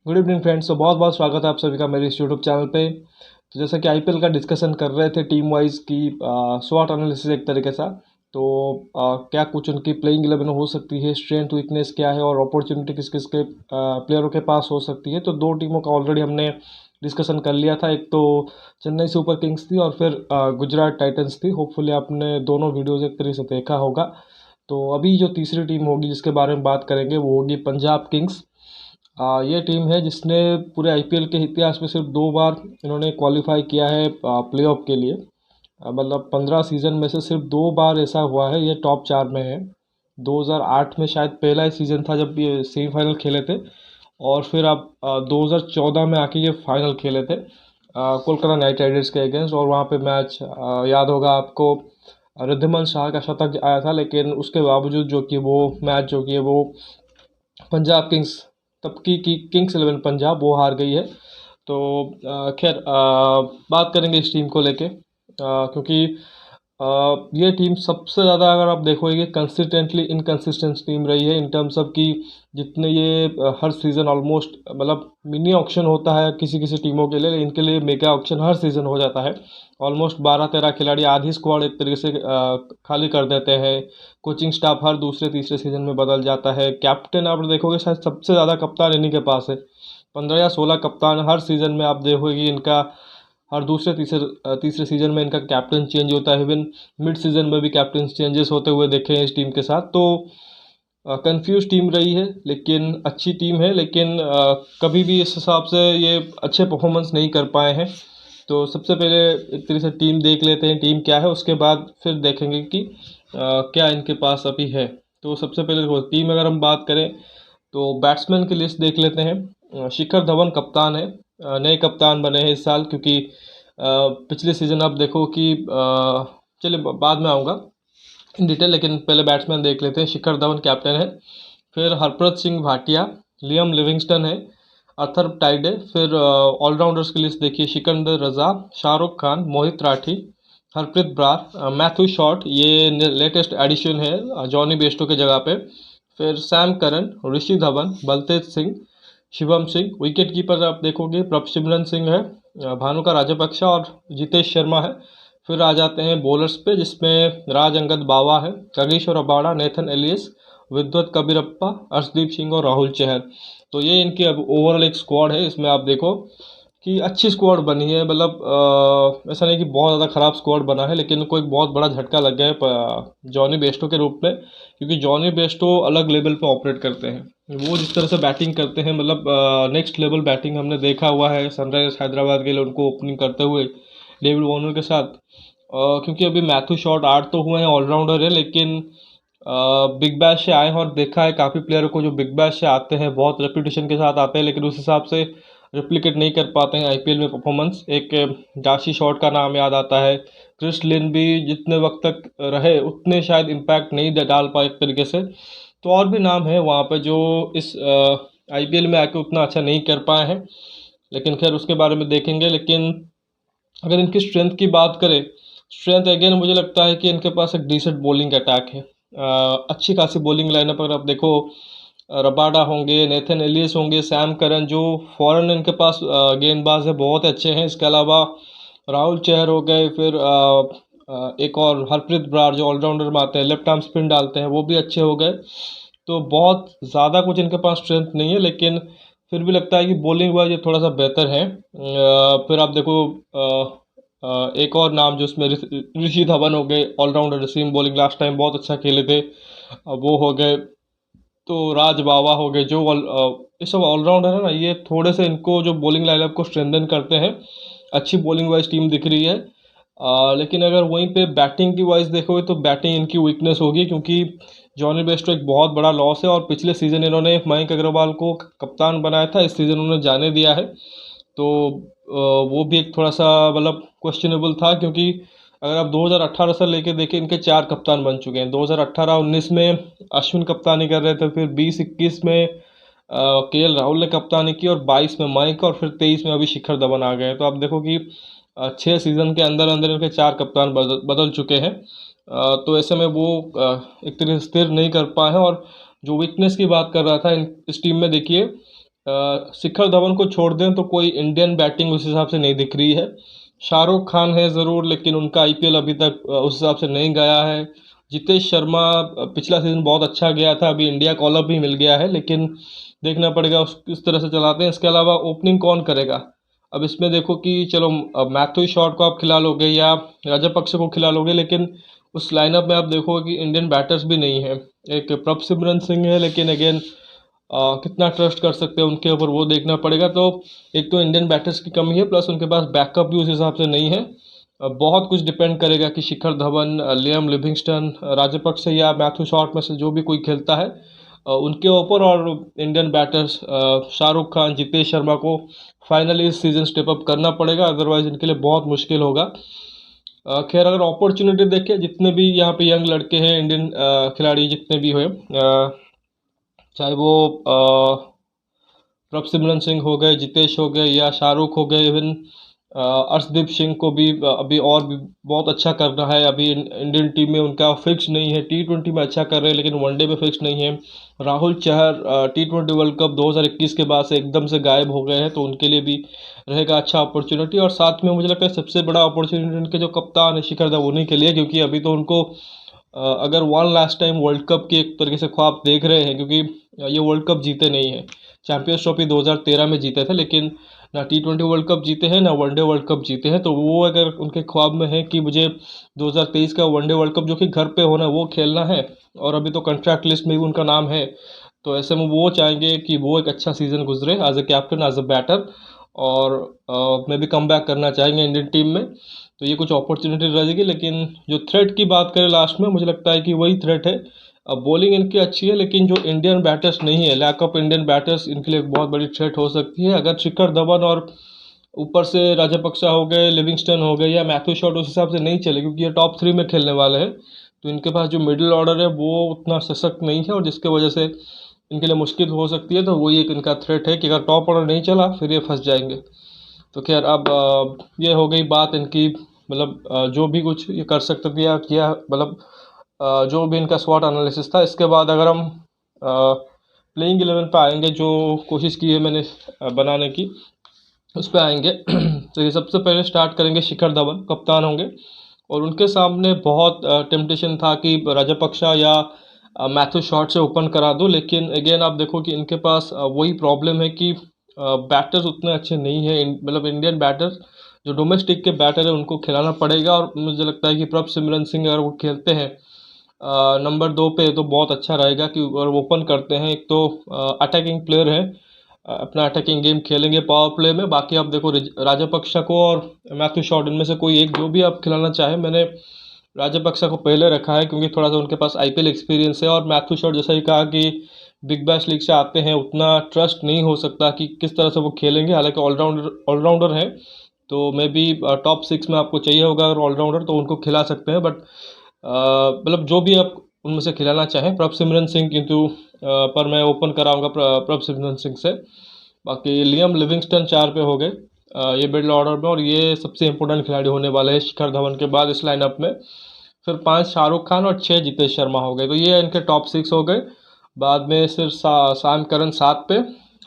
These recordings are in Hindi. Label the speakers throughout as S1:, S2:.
S1: Good evening friends. तो बहुत बहुत स्वागत है आप सभी का मेरे इस यूट्यूब चैनल पे। तो जैसा कि आईपीएल का डिस्कशन कर रहे थे टीम वाइज की स्वॉट एनालिसिस एक तरीके सा। तो क्या कुछ उनकी प्लेइंग 11 हो सकती है, स्ट्रेंथ वीकनेस क्या है और अपॉर्चुनिटी किस किस के प्लेयरों के पास हो सकती है। तो दो टीमों का ऑलरेडी हमने डिस्कशन कर लिया था। एक तो चेन्नई सुपर किंग्स थी और फिर गुजरात टाइटंस थी। होपफुली आपने दोनों वीडियोज़ एक तरीके से देखा होगा। तो अभी जो तीसरी टीम होगी जिसके बारे में बात करेंगे वो होगी पंजाब किंग्स। ये टीम है जिसने पूरे आईपीएल के इतिहास में सिर्फ 2 बार इन्होंने क्वालिफाई किया है प्लेऑफ के लिए। मतलब 15 सीज़न में से सिर्फ 2 बार ऐसा हुआ है, ये टॉप 4 में है। 2008 में शायद पहला ही सीज़न था जब ये सेमीफाइनल खेले थे, और फिर अब 2014 में आके ये फाइनल खेले थे कोलकाता नाइट राइडर्स के अगेंस्ट। और वहाँ पे मैच याद होगा आपको, रिद्धिमान शाह का शतक आया था, लेकिन उसके बावजूद जो कि वो मैच जो कि है वो पंजाब किंग्स, तब की किंग्स 11 पंजाब वो हार गई है। तो खैर बात करेंगे इस टीम को लेके, क्योंकि ये टीम सबसे ज़्यादा अगर आप देखोगे कंसिस्टेंटली इनकंसिस्टेंट टीम रही है इन टर्म्स ऑफ कि जितने ये हर सीज़न ऑलमोस्ट, मतलब मिनी ऑक्शन होता है किसी किसी टीमों के लिए, इनके लिए मेगा ऑक्शन हर सीज़न हो जाता है। ऑलमोस्ट 12-13 खिलाड़ी, आधी स्क्वाड एक तरीके से खाली कर देते हैं। कोचिंग स्टाफ हर दूसरे तीसरे सीजन में बदल जाता है। कैप्टन आप देखोगे शायद सबसे ज़्यादा कप्तान इन्हीं के पास है, 15 या 16 कप्तान हर सीज़न में आप देखोगे इनका। हर दूसरे तीसरे तीसरे सीज़न में इनका कैप्टन चेंज होता है। इवन मिड सीज़न में भी कैप्टन चेंजेस होते हुए देखे हैं इस टीम के साथ। तो कंफ्यूज टीम रही है, लेकिन अच्छी टीम है। लेकिन कभी भी इस हिसाब से ये अच्छे परफॉर्मेंस नहीं कर पाए हैं। तो सबसे पहले एक तरीके से टीम देख लेते हैं टीम क्या है, उसके बाद फिर देखेंगे कि क्या इनके पास अभी है। तो सबसे पहले देखो टीम अगर हम बात करें तो बैट्समैन की लिस्ट देख लेते हैं। शिखर धवन कप्तान है, नए कप्तान बने हैं इस साल, क्योंकि पिछले सीज़न आप देखो कि चलिए बाद में आऊँगा इन डिटेल, लेकिन पहले बैट्समैन देख लेते हैं। शिखर धवन कैप्टन है, फिर हरप्रीत सिंह भाटिया, लियम लिविंगस्टन है, अथर टाइडे। फिर ऑलराउंडर्स की लिस्ट देखिए, सिकंदर रजा, शाहरुख खान, मोहित राठी, हरप्रीत ब्रार, मैथ्यू शॉट, ये लेटेस्ट एडिशन है जॉनी बेस्टो के जगह पे। फिर सैम करन, ऋषि धवन, बलतेज सिंह, शिवम सिंह। विकेट कीपर आप देखोगे प्रभसिमरन सिंह है, भानुका राजपक्षा और जितेश शर्मा है। फिर आ जाते हैं बॉलर्स पे, जिसमें राज अंगद बावा है, कगिसो रबाड़ा, नेथन एलियस, विद्वत कबीरप्पा, अर्शदीप सिंह और राहुल चहर। तो ये इनकी अब ओवरऑल एक स्क्वाड है। इसमें आप देखो कि अच्छी स्क्वाड बनी है, मतलब ऐसा नहीं कि बहुत ज़्यादा ख़राब स्क्वाड बना है, लेकिन इनको एक बहुत बड़ा झटका लग गया है जॉनी बेस्टो के रूप में। क्योंकि जॉनी बेस्टो अलग लेवल पे ऑपरेट करते हैं। वो जिस तरह से बैटिंग करते हैं, मतलब नेक्स्ट लेवल बैटिंग हमने देखा हुआ है सनराइजर्स हैदराबाद के लिए उनको ओपनिंग करते हुए डेविड वार्नर के साथ। क्योंकि अभी मैथ्यू शॉट 8 तो हुए हैं, ऑलराउंडर है, लेकिन बिग बैश से आए हैं और देखा है काफ़ी प्लेयर को जो बिग बैश से आते हैं बहुत रेपुटेशन के साथ आते हैं, लेकिन उस हिसाब से रिप्लिकेट नहीं कर पाते हैं आईपीएल में परफॉर्मेंस। एक जाशी शॉट का नाम याद आता है। क्रिस लिन भी जितने वक्त तक रहे उतने शायद इम्पैक्ट नहीं डाल पाए एक तरीके से। तो और भी नाम है वहाँ पे जो इस आईपीएल में आके उतना अच्छा नहीं कर पाए हैं, लेकिन खैर उसके बारे में देखेंगे। लेकिन अगर इनकी स्ट्रेंथ की बात करें, स्ट्रेंथ अगेन मुझे लगता है कि इनके पास एक डिसेंट बॉलिंग अटैक है। अच्छी खासी बॉलिंग लाइनअप अगर आप देखो, रबाडा होंगे, नेथन एलियस होंगे, सैम करन जो फॉरेन इनके पास गेंदबाज है बहुत अच्छे हैं। इसके अलावा राहुल चहर हो गए, फिर एक और हरप्रीत ब्रार जो ऑलराउंडर में आते हैं, लेफ्ट आर्म स्पिन डालते हैं, वो भी अच्छे हो गए। तो बहुत ज़्यादा कुछ इनके पास स्ट्रेंथ नहीं है, लेकिन फिर भी लगता है कि बॉलिंग वाइज ये थोड़ा सा बेहतर है। फिर आप देखो एक और नाम जो इसमें ऋषि धवन हो गए, allrounder seam bowling last time बहुत अच्छा खेले थे, वो हो गए। तो राज बावा हो गए जो ये सब ऑलराउंडर है ना, ये थोड़े से इनको जो बॉलिंग लाइनअप को स्ट्रेंथन करते हैं। अच्छी बॉलिंग वाइज टीम दिख रही है। लेकिन अगर वहीं पे बैटिंग की वाइज देखोगे तो बैटिंग इनकी वीकनेस होगी, क्योंकि जॉनी बेस्टो एक बहुत बड़ा लॉस है और पिछले सीज़न इन्होंने मयंक अग्रवाल को कप्तान बनाया था, इस सीज़न उन्होंने जाने दिया है। तो वो भी एक थोड़ा सा मतलब क्वेश्चनेबल था, क्योंकि अगर आप 2018 से लेके देखें इनके 4 कप्तान बन चुके हैं। 2018-19 में अश्विन कप्तानी कर रहे थे, फिर 20-21 में केएल राहुल ने कप्तानी की, और 22 में मयंक, और फिर 23 में अभी शिखर धवन आ गए। तो आप देखो कि 6 सीज़न के अंदर अंदर इनके 4 कप्तान बदल चुके हैं। तो ऐसे में वो एक तरह से स्थिर नहीं कर पाए हैं। और जो वीकनेस की बात कर रहा था इस टीम में देखिए शिखर धवन को छोड़ दें तो कोई इंडियन बैटिंग उस हिसाब से नहीं दिख रही है। शाहरुख खान है ज़रूर, लेकिन उनका आईपीएल अभी तक उस हिसाब से नहीं गया है। जितेश शर्मा पिछला सीज़न बहुत अच्छा गया था, अभी इंडिया कॉल अप भी मिल गया है, लेकिन देखना पड़ेगा उस किस तरह से चलाते हैं। इसके अलावा ओपनिंग कौन करेगा? अब इसमें देखो कि चलो मैथ्यू शॉट को आप खिला लोगे या राजापक्ष को खिला लोगे, लेकिन उस लाइनअप में आप देखोगे कि इंडियन बैटर्स भी नहीं है। एक प्रभ सिमरन सिंह है, लेकिन अगेन कितना ट्रस्ट कर सकते हैं उनके ऊपर वो देखना पड़ेगा। तो एक तो इंडियन बैटर्स की कमी है, प्लस उनके पास बैकअप भी उस हिसाब से नहीं है। बहुत कुछ डिपेंड करेगा कि शिखर धवन, लियम लिविंगस्टन, राजपक्ष या मैथ्यू शॉट में से जो भी कोई खेलता है उनके ऊपर, और इंडियन बैटर्स शाहरुख खान, जितेश शर्मा को फाइनली इस सीज़न स्टेप अप करना पड़ेगा, अदरवाइज इनके लिए बहुत मुश्किल होगा। खैर, अगर अपॉर्चुनिटी देखें, जितने भी यहाँ पे यंग लड़के हैं इंडियन खिलाड़ी जितने भी हुए, चाहे वो प्रभ सिमरन सिंह हो गए, जितेश हो गए या शाहरुख हो गए, इवन अर्शदीप सिंह को भी अभी और भी बहुत अच्छा करना है। अभी इंडियन टीम में उनका फिक्स नहीं है। टी20 में अच्छा कर रहे हैं, लेकिन वनडे में फिक्स नहीं है। राहुल चहर टी20 वर्ल्ड कप 2021 के बाद से एकदम से गायब हो गए हैं, तो उनके लिए भी रहेगा अच्छा अपॉर्चुनिटी। और साथ में मुझे लगता है सबसे बड़ा अपॉर्चुनिटी उनके जो कप्तान है शिखर धवन, उन्हीं के लिए, क्योंकि अभी तो उनको अगर one last time world cup की एक तरीके से ख्वाब देख रहे हैं, क्योंकि ये वर्ल्ड कप जीते नहीं हैं। चैंपियंस ट्रॉफी 2013 में जीते थे, लेकिन ना टी20 वर्ल्ड कप जीते हैं ना वनडे वर्ल्ड कप जीते हैं। तो वो अगर उनके ख्वाब में है कि मुझे 2023 का वनडे वर्ल्ड कप जो कि घर पे होना है वो खेलना है, और अभी तो कॉन्ट्रैक्ट लिस्ट में भी उनका नाम है, तो ऐसे में वो चाहेंगे कि वो एक अच्छा सीज़न गुजरे as a captain, as a batter, और मे भी कम बैक करना चाहेंगे इंडियन टीम में। तो ये कुछ अपॉर्चुनिटी रहेगी। लेकिन जो थ्रेट की बात करें लास्ट में, मुझे लगता है कि वही थ्रेट है। अब बॉलिंग इनकी अच्छी है, लेकिन जो इंडियन बैटर्स नहीं है, लैक ऑफ इंडियन बैटर्स इनके लिए एक बहुत बड़ी थ्रेट हो सकती है। अगर शिखर धवन और ऊपर से राजापक्सा हो गए, लिविंगस्टन हो गए या मैथ्यू शॉट उस हिसाब से नहीं चले, क्योंकि ये टॉप 3 में खेलने वाले हैं, तो इनके पास जो मिडिल ऑर्डर है वो उतना सशक्त नहीं है, और जिसके वजह से इनके लिए मुश्किल हो सकती है। तो वही एक इनका थ्रेट है कि अगर टॉप ऑर्डर नहीं चला फिर ये फंस जाएंगे। तो खैर, अब ये हो गई बात इनकी, मतलब जो भी कुछ ये कर सकते थे या किया, मतलब जो भी इनका स्वॉट एनालिसिस था। इसके बाद अगर हम प्लेइंग 11 पे आएंगे, जो कोशिश की है मैंने बनाने की, उस पे आएंगे। तो ये सबसे पहले स्टार्ट करेंगे, शिखर धवन कप्तान होंगे, और उनके सामने बहुत टेम्पटेशन था कि राजापक्सा या मैथ्यू शॉट से ओपन करा दो, लेकिन अगेन आप देखो कि इनके पास वही प्रॉब्लम है कि बैटर्स उतने अच्छे नहीं है। मतलब इंडियन बैटर्स जो डोमेस्टिक के बैटर है उनको खिलाना पड़ेगा, और मुझे लगता है कि प्रभ सिमरन सिंह अगर वो खेलते हैं नंबर 2 पे, तो बहुत अच्छा रहेगा कि अगर वो ओपन करते हैं। एक तो अटैकिंग प्लेयर है, अपना अटैकिंग गेम खेलेंगे पावर प्ले में। बाकी आप देखो राजापक्सा को और मैथ्यू शॉट, इनमें से कोई एक जो भी आप खिलाना चाहें। मैंने राजापक्सा को पहले रखा है क्योंकि थोड़ा सा उनके पास आईपीएल एक्सपीरियंस है, और मैथ्यू शॉट जैसा ही कहा कि बिग बैश लीग से आते हैं, उतना ट्रस्ट नहीं हो सकता कि किस तरह से वो खेलेंगे। हालांकि ऑलराउंडर है, तो मे बी टॉप 6 में आपको चाहिए होगा अगर ऑलराउंडर, तो उनको खिला सकते हैं। बट मतलब जो भी आप उनमें से खिलाना चाहें, प्रभ सिमरन सिंह किंतु पर मैं ओपन कराऊंगा प्रभ सिमरन सिंह से। बाकी लियम लिविंगस्टन 4 पे हो गए ये मिडल ऑर्डर में, और ये सबसे इंपॉर्टेंट खिलाड़ी होने वाले हैं शिखर धवन के बाद इस लाइनअप में। फिर 5 शाहरुख खान और 6 जितेश शर्मा हो गए, तो ये इनके टॉप 6 हो गए। बाद में सिर्फ साम करन 7 पे।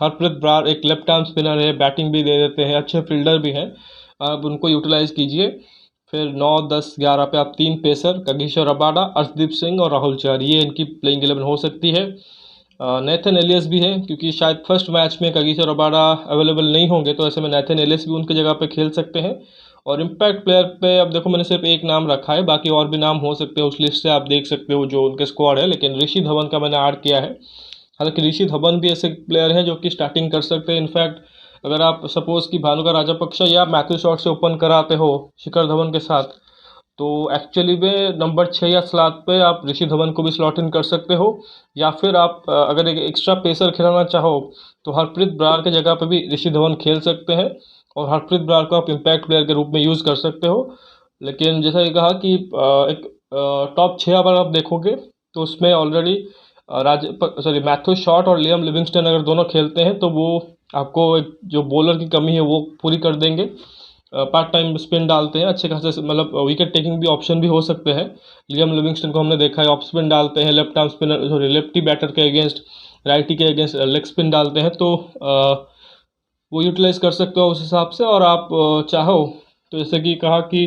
S1: हरप्रीत ब्रार एक लेफ्ट आर्म स्पिनर है, बैटिंग भी दे देते हैं, अच्छे फील्डर भी हैं, आप उनको यूटिलाइज कीजिए। फिर 9, 10, 11 पे आप 3 pacer, Kagiso Rabada, Arshdeep Singh और राहुल चहर, ये इनकी प्लेइंग 11 हो सकती है। नेथन एलियस भी है, क्योंकि शायद फर्स्ट मैच में कगिसो रबाडा अवेलेबल नहीं होंगे, तो ऐसे में नेथन एलियस भी उनकी जगह पे खेल सकते हैं। और इम्पैक्ट प्लेयर पे अब देखो मैंने सिर्फ एक नाम रखा है, बाकी और भी नाम हो सकते हैं, उस लिस्ट से आप देख सकते हो जो उनके स्क्वाड है। लेकिन ऋषि धवन का मैंने ऐड किया है। हालांकि ऋषि धवन भी ऐसे प्लेयर हैं जो कि स्टार्टिंग कर सकते हैं। इनफैक्ट अगर आप सपोज कि भानुका राजापक्सा या मैथ्यू शॉट से ओपन कराते हो शिखर धवन के साथ, तो एक्चुअली में नंबर 6 या 7 पे आप ऋषि धवन को भी स्लॉट इन कर सकते हो, या फिर आप अगर एक एक्स्ट्रा पेसर खिलाना चाहो तो हरप्रीत ब्रार के जगह पे भी ऋषि धवन खेल सकते हैं, और हरप्रीत ब्रार को आप इम्पैक्ट प्लेयर के रूप में यूज़ कर सकते हो। लेकिन जैसा कि कहा कि एक टॉप 6 अगर आप देखोगे तो उसमें ऑलरेडी राज सॉरी मैथ्यू शॉट और लियम लिविंगस्टन अगर दोनों खेलते हैं, तो वो आपको एक जो बॉलर की कमी है वो पूरी कर देंगे। पार्ट टाइम स्पिन डालते हैं अच्छे खासे, मतलब विकेट टेकिंग भी ऑप्शन भी हो सकते हैं। लियम लिविंगस्टन को हमने देखा है ऑफ स्पिन डालते हैं, left arm spinner sorry lefty batter के अगेंस्ट राइटी के अगेंस्ट लेग स्पिन डालते हैं, तो वो यूटिलाइज़ कर सकते हो उस हिसाब से। और आप चाहो तो जैसे कि कहा कि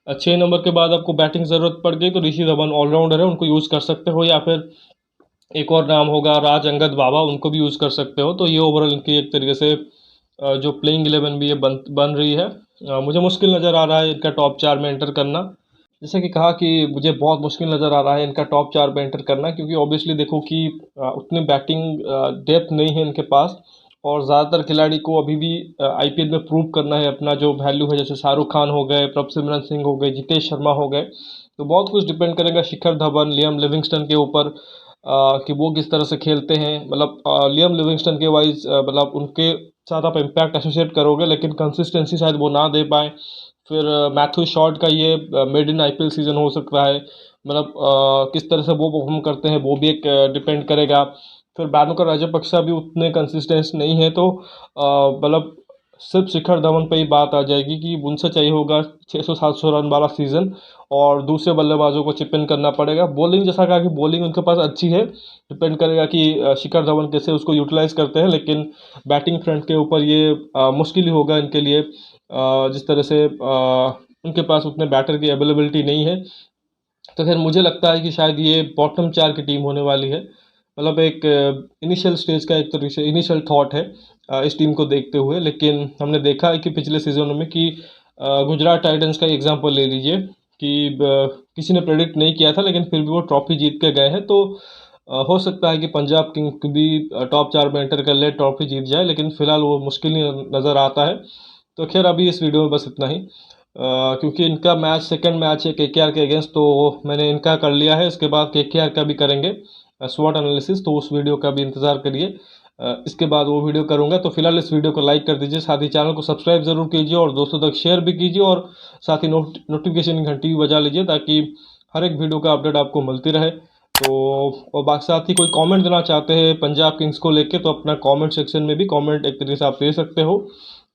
S1: 6 नंबर के बाद आपको बैटिंग ज़रूरत पड़ गई तो ऋषि धवन ऑलराउंडर है, उनको यूज़ कर सकते हो, या फिर एक और नाम होगा राज अंगद बाबा, उनको भी यूज़ कर सकते हो। तो ये ओवरऑल इनकी एक तरीके से जो प्लेइंग 11 भी ये बन रही है। मुझे मुश्किल नज़र आ रहा है इनका टॉप 4 में एंटर करना। जैसे कि कहा कि मुझे बहुत मुश्किल नज़र आ रहा है इनका टॉप 4 में एंटर करना, क्योंकि ऑब्वियसली देखो कि उतनी बैटिंग डेप्थ नहीं है इनके पास, और ज़्यादातर खिलाड़ी को अभी भी आईपीएल में प्रूव करना है अपना जो वैल्यू है। जैसे शाहरुख खान हो गए, प्रभसिमरन सिंह हो गए, जितेश शर्मा हो गए। तो बहुत कुछ डिपेंड करेगा शिखर धवन, लियम लिविंगस्टन के ऊपर कि वो किस तरह से खेलते हैं। मतलब लियम लिविंगस्टन के वाइज मतलब उनके साथ आप इम्पैक्ट एसोसिएट करोगे, लेकिन कंसिस्टेंसी शायद वो ना दे पाए। फिर मैथ्यू शॉर्ट का ये मेड इन आईपीएल सीज़न हो सकता है। मतलब किस तरह से वो परफॉर्म करते हैं वो भी एक डिपेंड करेगा। फिर बैनुका राजपक्सा भी उतने कंसिस्टेंस नहीं है, तो मतलब सिर्फ शिखर धवन पे ही बात आ जाएगी कि उनसे चाहिए होगा 600-700 रन वाला सीज़न, और दूसरे बल्लेबाजों को चिप इन करना पड़ेगा। बॉलिंग जैसा कहा कि बॉलिंग उनके पास अच्छी है, डिपेंड करेगा कि शिखर धवन कैसे उसको यूटिलाइज़ करते हैं। लेकिन बैटिंग फ्रंट के ऊपर ये मुश्किल ही होगा इनके लिए, जिस तरह से उनके पास उतने बैटर की अवेलेबिलिटी नहीं है। तो फिर मुझे लगता है कि शायद ये बॉटम 4 की टीम होने वाली है। मतलब एक इनिशियल स्टेज का एक तरीके से इनिशियल थॉट है इस टीम को देखते हुए। लेकिन हमने देखा है कि पिछले सीज़नों में कि गुजरात टाइटंस का एग्जांपल ले लीजिए कि किसी ने प्रेडिक्ट नहीं किया था, लेकिन फिर भी वो ट्रॉफी जीत के गए हैं। तो हो सकता है कि पंजाब किंग्स भी टॉप 4 में एंटर कर ले, ट्रॉफी जीत जाए, लेकिन फिलहाल वो मुश्किल ही नज़र आता है। तो खैर अभी इस वीडियो में बस इतना ही। क्योंकि इनका मैच सेकंड मैच है केकेआर के अगेंस्ट, तो मैंने इनका कर लिया है। इसके बाद केकेआर का भी करेंगे स्वॉट एनालिसिस, तो उस वीडियो का भी इंतज़ार करिए। इसके बाद वो वीडियो करूँगा। तो फिलहाल इस वीडियो को लाइक कर दीजिए, साथ ही चैनल को सब्सक्राइब ज़रूर कीजिए और दोस्तों तक शेयर भी कीजिए, और साथ ही नोटिफिकेशन की घंटी भी बजा लीजिए, ताकि हर एक वीडियो का अपडेट आपको मिलती रहे। तो और बाकी साथ ही कोई कमेंट देना चाहते हैं पंजाब किंग्स को लेके, तो अपना कमेंट सेक्शन में भी कमेंट एक तरीके से आप दे सकते हो।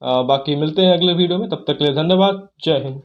S1: बाकी मिलते हैं अगले वीडियो में, तब तक के लिए धन्यवाद। जय हिंद।